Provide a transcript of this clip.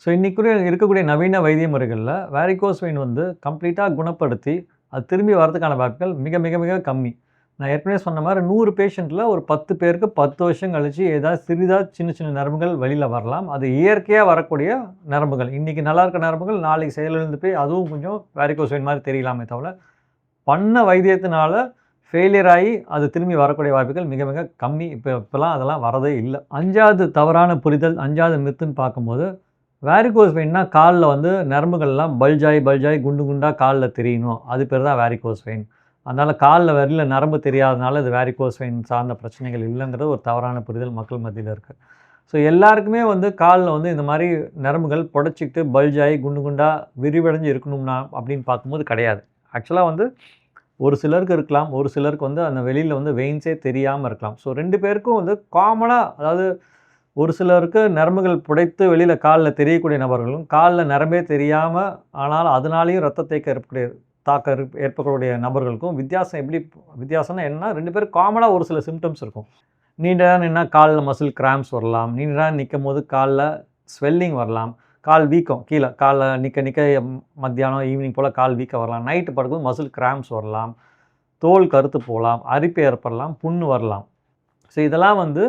So இன்றைக்கு இருக்கக்கூடிய நவீன வைத்திய முறைகளில் வேரிகோஸ் வெயின் வந்து கம்ப்ளீட்டாக குணப்படுத்தி அது திரும்பி வரதுக்கான வாய்ப்புகள் மிக மிக மிக கம்மி. நான் ஏற்கனவே சொன்ன மாதிரி 100 பேஷண்ட்டில் ஒரு 10 பேருக்கு 10 வருஷம் கழிச்சு ஏதாவது சிறிதாக சின்ன சின்ன நரம்புகள் வெளியில் வரலாம். அது இயற்கையாக வரக்கூடிய நரம்புகள். இன்றைக்கி நல்லா இருக்க நரம்புகள் நாளைக்கு செயலிழந்து போய் அதுவும் கொஞ்சம் வேரிகோஸ் வெயின் மாதிரி தெரியலாமே தவிர, பண்ண வைத்தியத்தினால ஃபெயிலியர் ஆகி அது திரும்பி வரக்கூடிய வாய்ப்புகள் மிக மிக கம்மி. இப்போலாம் அதெல்லாம் வரதே இல்லை. 5வது தவறான புரிதல், 5வது மித்துன்னு பார்க்கும்போது, வேரிகோஸ் வெயின்னா காலில் வந்து நரம்புகள்லாம் பல்ஜாய் குண்டு குண்டாக காலில் தெரியணும், அது பேர் தான் வேரிகோஸ் வெயின். அதனால் காலில் வெளியில் நரம்பு தெரியாதனால இது வேரிகோஸ் வெயின் சார்ந்த பிரச்சனைகள் இல்லைங்கிறது ஒரு தவறான புரிதல் மக்கள் மத்தியில் இருக்குது. ஸோ எல்லாருக்குமே வந்து காலில் வந்து இந்த மாதிரி நரம்புகள் புடைச்சிக்கிட்டு பல்ஜாகி குண்டு குண்டாக விரிவடைஞ்சு இருக்கணும்னா அப்படின்னு பார்க்கும்போது கிடையாது. ஆக்சுவலாக வந்து ஒரு சிலருக்கு இருக்கலாம், ஒரு சிலருக்கு வந்து அந்த வெளியில் வந்து வெயின்ஸே தெரியாமல் இருக்கலாம். ஸோ 2 பேருக்கும் வந்து காமனாக, அதாவது ஒரு சிலருக்கு நரம்புகள் புடைத்து வெளியில் காலில் தெரியக்கூடிய நபர்களும், காலில் நரம்பே தெரியாமல் ஆனால் அதனாலேயும் ரத்த தேக்கம் ஏற்படக்கூடிய நபர்களுக்கும் வித்தியாசம்னா என்னன்னா, 2 பேரும் காமனாக ஒரு சில சிம்டம்ஸ் இருக்கும். நீண்ட நேரம் நின்னா காலில் மசில் கிராம்ப்ஸ் வரலாம், நீண்ட நேரம் நிற்கும்போது காலில் ஸ்வெல்லிங் வரலாம், கால் வீக்கம் கீழே காலில் நிற்க மத்தியானம் ஈவினிங் போல் கால் வீக்கம் வரலாம், நைட்டு படுக்கும்போது மசில் கிராம்ப்ஸ் வரலாம், தோல் கருத்து போகலாம், அரிப்பு ஏற்படலாம், புண்ணு வரலாம். ஸோ இதெல்லாம் வந்து